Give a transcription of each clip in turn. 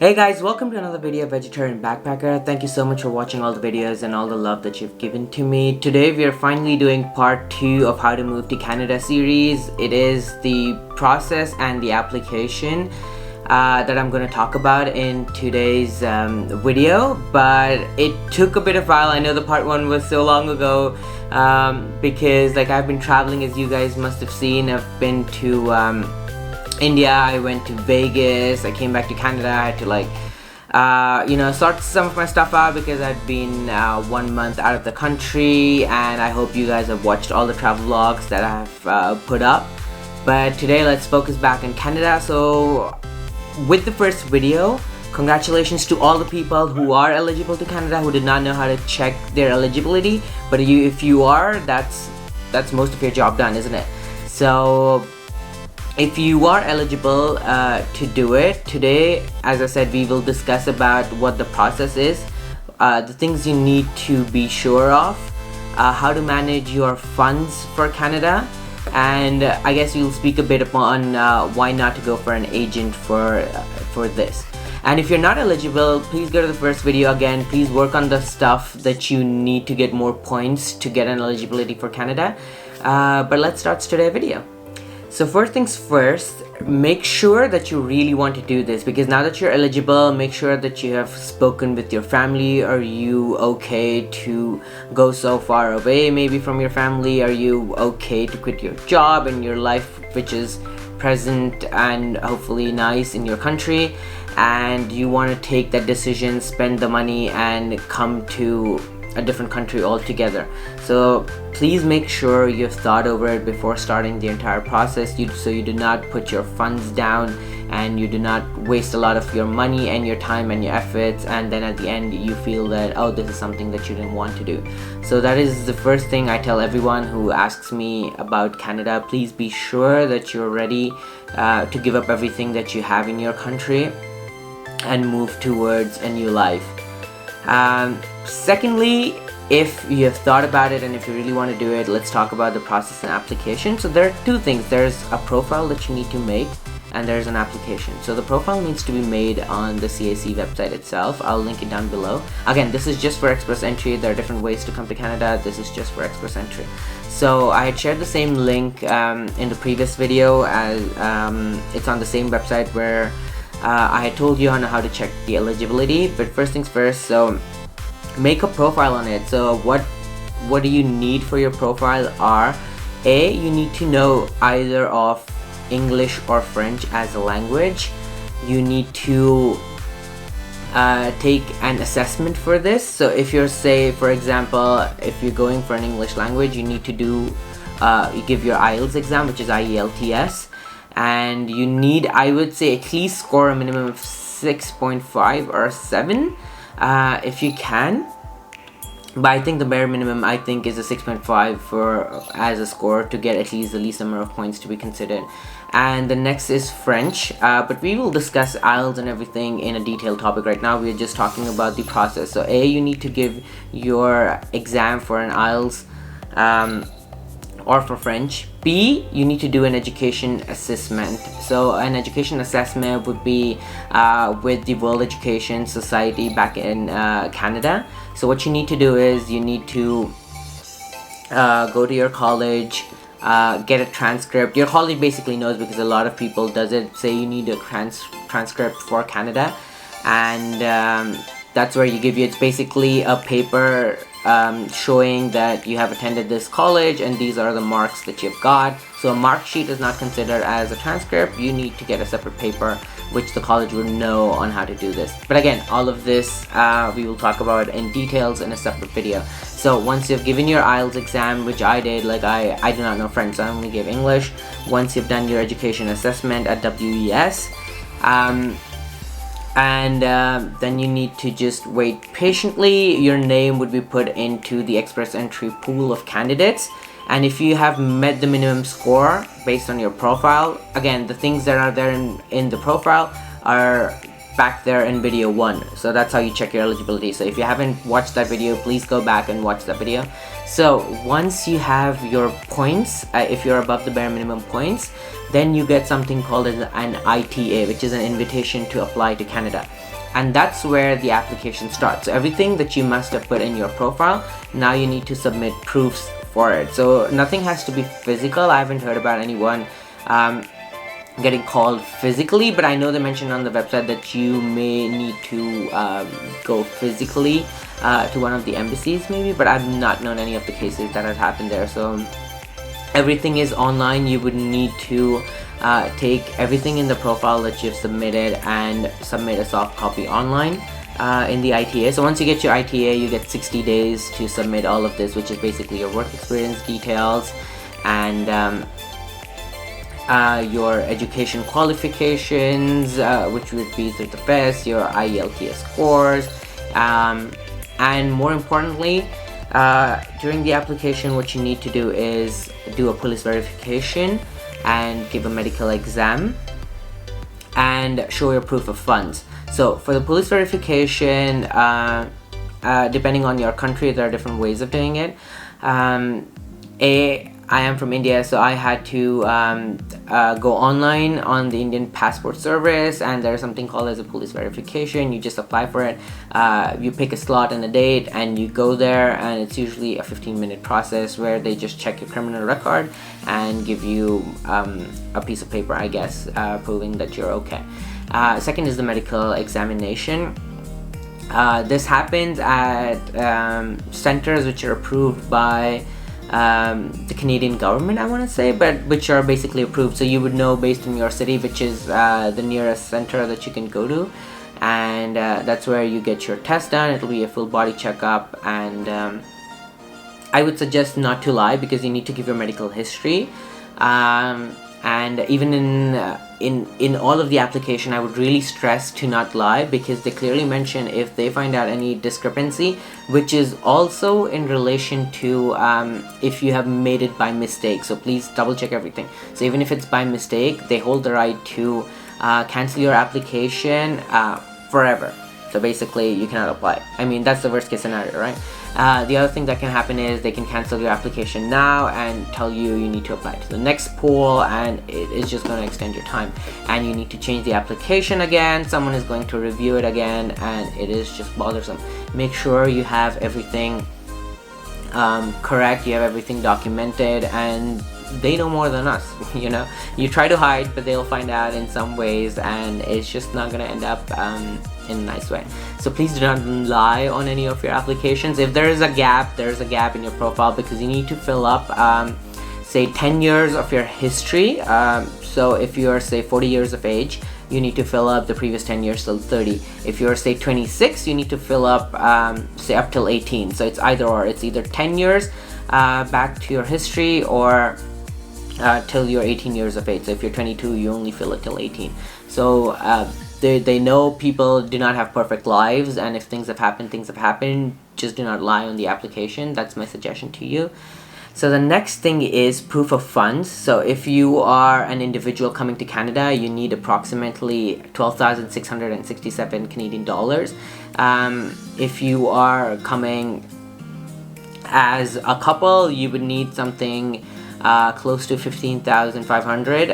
Hey guys, welcome to another video of Vegetarian Backpacker. Thank you so much for watching all the videos and all the love that you've given to me. Today we are finally doing part 2 of How to Move to Canada series. It is the process and the application that I'm going to talk about in today's video, but it took a bit of a while. I know the part 1 was so long ago because I've been traveling, as you guys must have seen. I've been to India, I went to Vegas, I came back to Canada. I had to sort some of my stuff out because I'd been 1 month out of the country, and I hope you guys have watched all the travel vlogs that I've put up. But today let's focus back on Canada. So with the first video, congratulations to all the people who are eligible to Canada who did not know how to check their eligibility. But if you are, that's most of your job done, isn't it? So if you are eligible to do it, today, as I said, we will discuss about what the process is, the things you need to be sure of, how to manage your funds for Canada, and I guess we'll speak a bit upon why not to go for an agent for this. And if you're not eligible, please go to the first video again. Please work on the stuff that you need to get more points to get an eligibility for Canada. But let's start today's video. So first things first, make sure that you really want to do this, because now that you're eligible, make sure that you have spoken with your family. Are you okay to go so far away maybe from your family? Are you okay to quit your job and your life, which is present and hopefully nice in your country, and you want to take that decision, spend the money and come to a different country altogether? So please make sure you've thought over it before starting the entire process, so you do not put your funds down and you do not waste a lot of your money and your time and your efforts, and then at the end you feel that, oh, this is something that you didn't want to do. So that is the first thing I tell everyone who asks me about Canada. Please be sure that you're ready to give up everything that you have in your country and move towards a new life. Secondly, if you have thought about it and if you really want to do it, let's talk about the process and application. So there are two things. There's a profile that you need to make, and there's an application. So the profile needs to be made on the CAC website itself. I'll link it down below. Again, this is just for express entry. There are different ways to come to Canada. This is just for express entry. So I had shared the same link in the previous video, as it's on the same website where I had told you on how to check the eligibility. But first things first, so make a profile on it. So what do you need for your profile are, you need to know either of English or French as a language. You need to take an assessment for this. So if you're, say for example, if you're going for an English language, you need to do you give your IELTS exam, which is IELTS, and you need, I would say, at least score a minimum of 6.5 or 7 if you can. But I think the bare minimum, I think, is a 6.5 for as a score to get at least the least number of points to be considered. And the next is French, but we will discuss IELTS and everything in a detailed topic. Right now we're just talking about the process. So you need to give your exam for an IELTS or for French. B, you need to do an education assessment. So an education assessment would be with the World Education Society back in Canada. So what you need to do is you need to go to your college, get a transcript. Your college basically knows, because a lot of people does it, say you need a transcript for Canada, and that's where you give you, it's basically a paper showing that you have attended this college and these are the marks that you've got. So a mark sheet is not considered as a transcript. You need to get a separate paper which the college will know on how to do this. But again, all of this we will talk about in details in a separate video. So once you've given your IELTS exam, which I did, I do not know French, so I only gave English. Once you've done your education assessment at WES, then you need to just wait patiently. Your name would be put into the express entry pool of candidates, and if you have met the minimum score based on your profile, again, the things that are there in the profile are back there in video 1. So that's how you check your eligibility. So if you haven't watched that video, please go back and watch that video. So once you have your points, if you're above the bare minimum points, then you get something called an ITA, which is an invitation to apply to Canada. and that's where the application starts. So everything that you must have put in your profile, now you need to submit proofs for it. So nothing has to be physical. I haven't heard about anyone getting called physically, but I know they mentioned on the website that you may need to go physically to one of the embassies maybe, but I've not known any of the cases that have happened there. So everything is online. You would need to take everything in the profile that you've submitted and submit a soft copy online in the ITA. So once you get your ITA, you get 60 days to submit all of this, which is basically your work experience details and your education qualifications, which would be through the best, your IELTS scores, and more importantly, during the application, what you need to do is do a police verification and give a medical exam and show your proof of funds. So for the police verification, depending on your country, there are different ways of doing it. I am from India, so I had to go online on the Indian passport service, and there's something called as a police verification. You just apply for it, you pick a slot and a date, and you go there, and it's usually a 15-minute process where they just check your criminal record and give you a piece of paper, I guess, proving that you're okay. Second is the medical examination. This happens at centers which are approved by the Canadian government, I want to say, but which are basically approved. So you would know based on your city which is the nearest center that you can go to, and that's where you get your test done. It'll be a full body checkup, and I would suggest not to lie because you need to give your medical history. And even in all of the application, I would really stress to not lie, because they clearly mention if they find out any discrepancy, which is also in relation to if you have made it by mistake. So please double check everything. So even if it's by mistake, they hold the right to cancel your application forever. So basically you cannot apply. I mean, that's the worst case scenario, right? The other thing that can happen is they can cancel your application now and tell you need to apply to the next pool, and it is just going to extend your time, and you need to change the application again. Someone is going to review it again, and it is just bothersome. Make sure you have everything correct, you have everything documented, and they know more than us. You know, you try to hide, but they'll find out in some ways, and it's just not going to end up in a nice way. So please do not lie on any of your applications. If there is a gap, there's a gap in your profile, because you need to fill up say 10 years of your history. So if you're say 40 years of age, you need to fill up the previous 10 years till 30. If you're say 26, you need to fill up say up till 18. So it's either or. It's either 10 years back to your history, or till you're 18 years of age. So if you're 22, you only fill it till 18. So they know people do not have perfect lives, and if things have happened, just do not lie on the application. That's my suggestion to you. So the next thing is proof of funds. So if you are an individual coming to Canada, you need approximately 12,667 Canadian dollars. If you are coming as a couple, you would need something close to 15,500,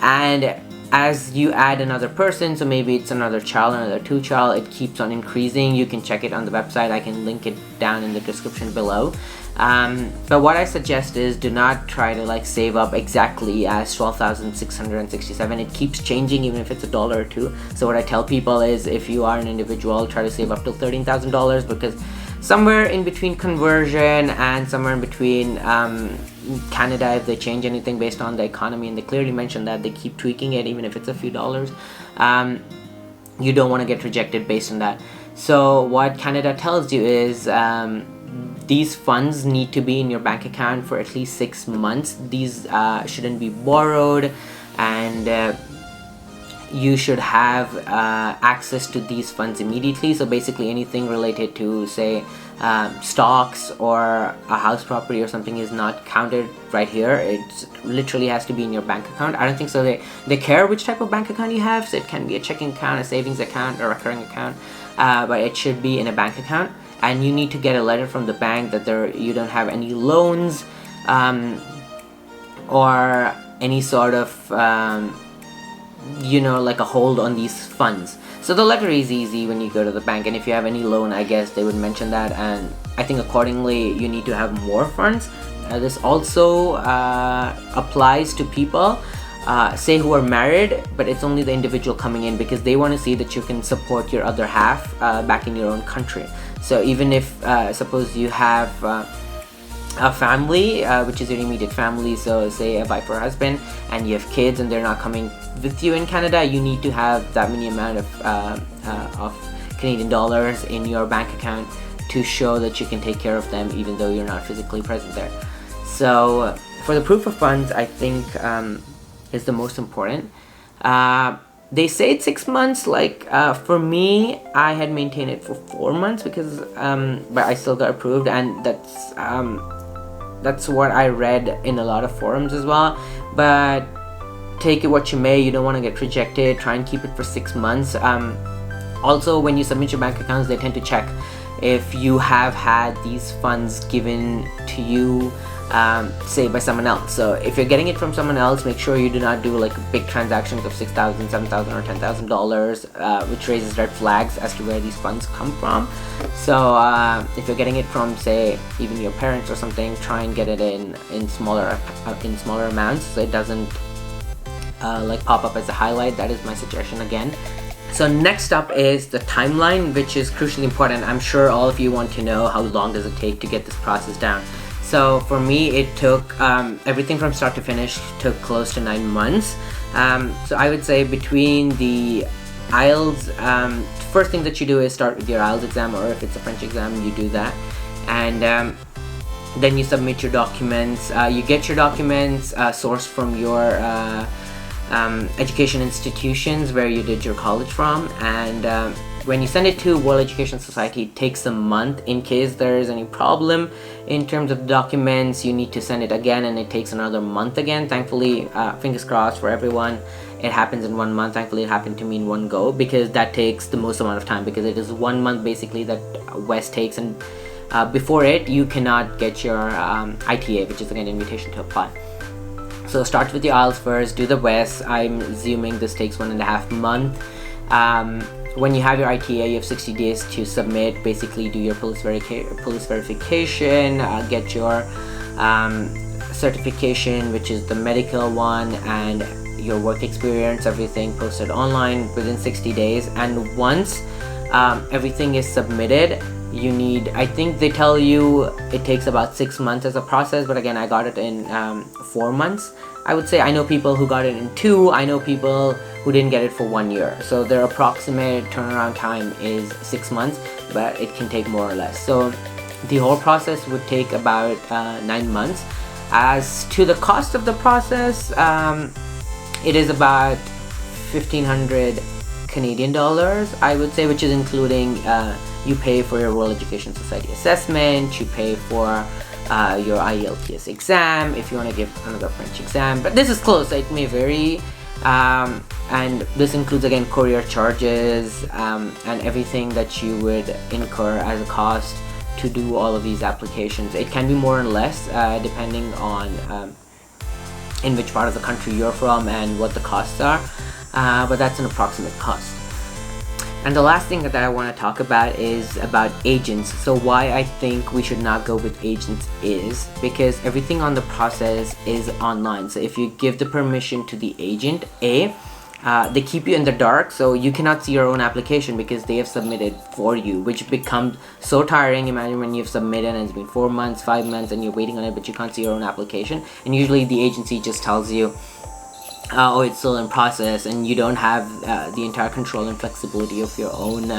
and as you add another person, so maybe it's another child, another two child, it keeps on increasing. You can check it on the website. I can link it down in the description below. But what I suggest is do not try to like save up exactly as 12,667. It keeps changing, even if it's $1 or $2. So what I tell people is, if you are an individual, try to save up to $13,000, because somewhere in between conversion and somewhere in between Canada, if they change anything based on the economy, and they clearly mention that they keep tweaking it, even if it's a few dollars, you don't want to get rejected based on that. So what Canada tells you is these funds need to be in your bank account for at least 6 months. These shouldn't be borrowed, and you should have access to these funds immediately. So basically anything related to say stocks or a house property or something is not counted right here. It literally has to be in your bank account. I don't think so they care which type of bank account you have. So it can be a checking account, a savings account, a recurring account, but it should be in a bank account. And you need to get a letter from the bank that you don't have any loans or any sort of you know, like a hold on these funds. So the letter is easy when you go to the bank, and if you have any loan, I guess they would mention that, and I think accordingly you need to have more funds. This also applies to people say who are married, but it's only the individual coming in, because they want to see that you can support your other half back in your own country. So even if suppose you have a family, which is your immediate family, so say a wife or husband, and you have kids and they're not coming with you in Canada, you need to have that many amount of Canadian dollars in your bank account to show that you can take care of them even though you're not physically present there. So for the proof of funds, I think is the most important. They say it's 6 months. Like for me, I had maintained it for 4 months because but I still got approved, and that's what I read in a lot of forums as well. But take it what you may, you don't want to get rejected. Try and keep it for 6 months. Also, when you submit your bank accounts, they tend to check if you have had these funds given to you say by someone else. So if you're getting it from someone else, make sure you do not do like big transactions of $6,000, $7,000 or $10,000, which raises red flags as to where these funds come from. So if you're getting it from, say, even your parents or something, try and get it in smaller amounts so it doesn't like pop up as a highlight. That is my suggestion again. So next up is the timeline, which is crucially important. I'm sure all of you want to know how long does it take to get this process down. So for me, it took everything from start to finish took close to 9 months. So I would say between the IELTS, first thing that you do is start with your IELTS exam, or if it's a French exam, you do that, and then you submit your documents. You get your documents sourced from your education institutions where you did your college from, and when you send it to World Education Society, it takes a month. In case there is any problem in terms of documents, you need to send it again, and it takes another month again. Thankfully, fingers crossed for everyone, it happens in 1 month. Thankfully, it happened to me in one go, because that takes the most amount of time, because it is 1 month basically that West takes, and before it you cannot get your ITA, which is again invitation to apply. So start with the IELTS first, do the West. I'm assuming this takes 1.5 months. When you have your ITA, you have 60 days to submit. Basically, do your police verification, get your certification, which is the medical one, and your work experience, everything posted online within 60 days. And once everything is submitted, you need, I think they tell you it takes about 6 months as a process, but again, I got it in 4 months. I would say I know people who got it in 2, I know people who didn't get it for 1 year. So their approximate turnaround time is 6 months, but it can take more or less. So the whole process would take about 9 months. As to the cost of the process, it is about 1,500 Canadian dollars, I would say, which is including you pay for your World Education Society assessment, you pay for your IELTS exam if you want to give another French exam, but this is close, it may vary, and this includes again courier charges and everything that you would incur as a cost to do all of these applications. It can be more and less depending on in which part of the country you're from and what the costs are, but that's an approximate cost. And the last thing that I want to talk about is about agents. So why I think we should not go with agents is because everything on the process is online. So if you give the permission to the agent, they keep you in the dark, so you cannot see your own application because they have submitted for you, which becomes so tiring. Imagine when you've submitted and it's been 4 months, 5 months, and you're waiting on it, but you can't see your own application. And usually the agency just tells you, oh, it's still in process, and you don't have the entire control and flexibility of your own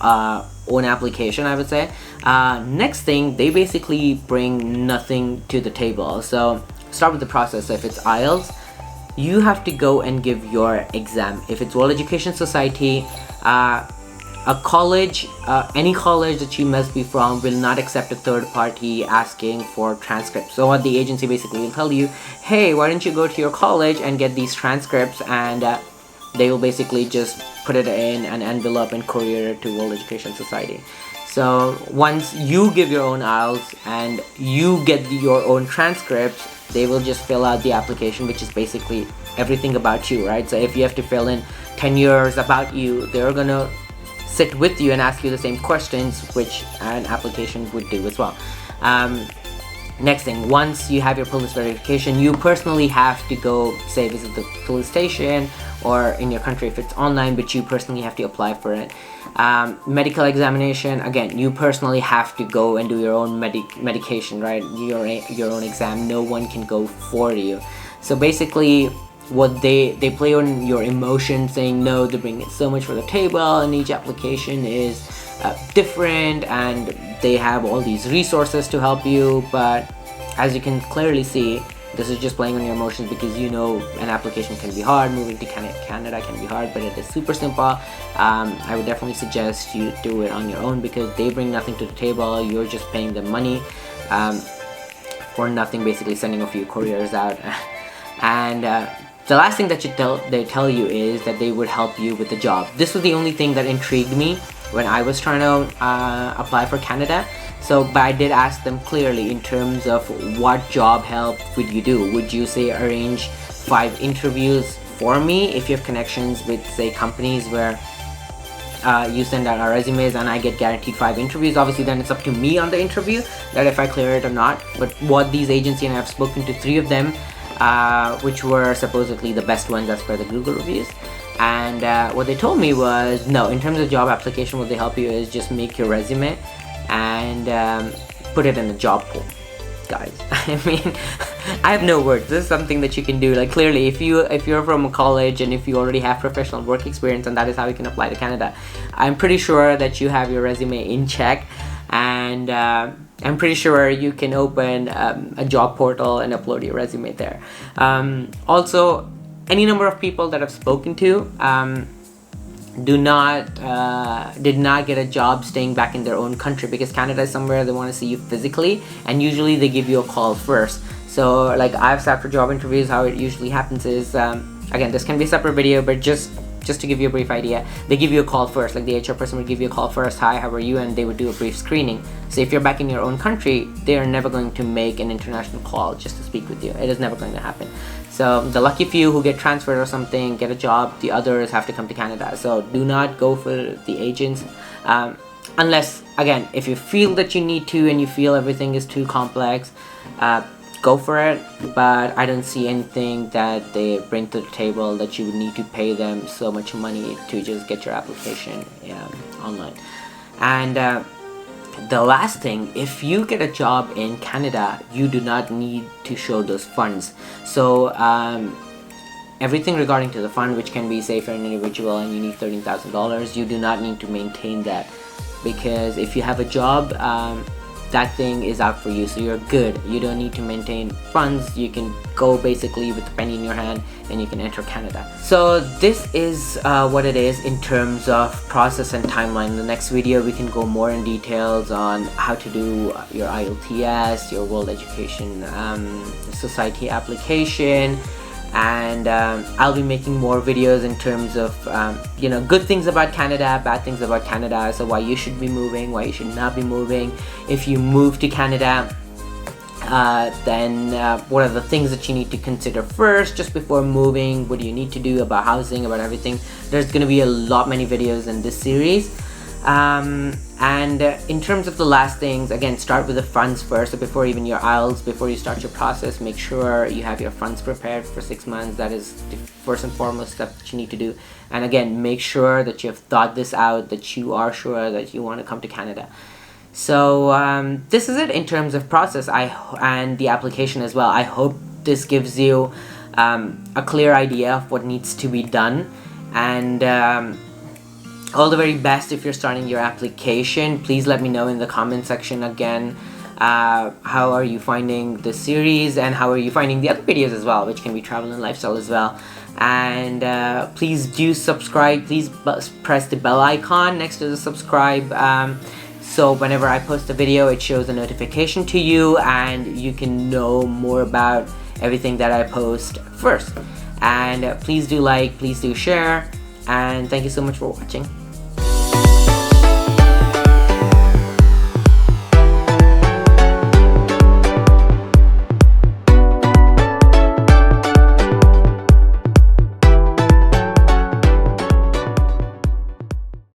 own application, I would say. Next thing, they basically bring nothing to the table. So start with the process. So if it's IELTS, you have to go and give your exam. If it's World Education Society, a college, any college that you must be from will not accept a third party asking for transcripts. So what the agency basically will tell you, hey, why don't you go to your college and get these transcripts, and they will basically just put it in an envelope and courier it to World Education Society. So once you give your own IELTS and you get your own transcripts, they will just fill out the application, which is basically everything about you, right? So if you have to fill in 10 years about you, they're gonna sit with you and ask you the same questions, which an application would do as well. Next thing, once you have your police verification, you personally have to go, say, visit the police station, or in your country if it's online, but you personally have to apply for it. Medical examination, again, you personally have to go and do your own medication, right? Your own exam. No one can go for you. So basically, what they play on your emotions, saying no, they bring so much for the table, and each application is different, and they have all these resources to help you. But as you can clearly see, this is just playing on your emotions, because you know an application can be hard, moving to Canada can be hard, but it is super simple. I would definitely suggest you do it on your own, because they bring nothing to the table. You're just paying them money for nothing, basically sending a few couriers out. And the last thing that they tell you is that they would help you with the job. This was the only thing that intrigued me when I was trying to apply for Canada. So, but I did ask them clearly in terms of what job help would you do. Would you say arrange 5 interviews for me if you have connections with, say, companies where you send out our resumes and I get guaranteed 5 interviews? Obviously then it's up to me on the interview that if I clear it or not. But what these agencies, and I've spoken to 3 of them, which were supposedly the best ones as per the Google reviews, and what they told me was, no, in terms of job application, what they help you is just make your resume and put it in the job pool. Guys, I mean, I have no words. This is something that you can do. Like, clearly, if you're from a college and if you already have professional work experience, and that is how you can apply to Canada, I'm pretty sure that you have your resume in check, and I'm pretty sure you can open a job portal and upload your resume there. Also, any number of people that I've spoken to did not get a job staying back in their own country, because Canada is somewhere they want to see you physically, and usually they give you a call first. So like, I've sat for job interviews. How it usually happens is, again, this can be a separate video, but just to give you a brief idea, they give you a call first. Like, the HR person would give you a call first, hi, how are you, and they would do a brief screening. So if you're back in your own country, they are never going to make an international call just to speak with you. It is never going to happen. So the lucky few who get transferred or something get a job, the others have to come to Canada. So do not go for the agents, unless, again, if you feel that you need to and you feel everything is too complex, go for it. But I don't see anything that they bring to the table that you would need to pay them so much money to just get your application online. And the last thing, if you get a job in Canada, you do not need to show those funds. So everything regarding to the fund, which can be, say, if you're an individual and you need $13,000, you do not need to maintain that, because if you have a job, that thing is out for you, so you're good. You don't need to maintain funds. You can go basically with a penny in your hand and you can enter Canada. So this is what it is in terms of process and timeline. In the next video we can go more in details on how to do your IELTS, your World Education Society application, and I'll be making more videos in terms of you know, good things about Canada, bad things about Canada, so why you should be moving, why you should not be moving. If you move to Canada, then what are the things that you need to consider first just before moving, what do you need to do about housing, about everything. There's gonna be many videos in this series. And in terms of the last things, again, start with the funds first. So before even your IELTS, before you start your process, make sure you have your funds prepared for 6 months. That is the first and foremost step that you need to do. And again, make sure that you have thought this out, that you are sure that you want to come to Canada. So this is it in terms of process and the application as well. I hope this gives you a clear idea of what needs to be done, and all the very best if you're starting your application. Please let me know in the comment section again, how are you finding the series, and how are you finding the other videos as well, which can be travel and lifestyle as well. And please do subscribe. Please press the bell icon next to the subscribe, so whenever I post a video, it shows a notification to you and you can know more about everything that I post first. And please do like, please do share, and thank you so much for watching.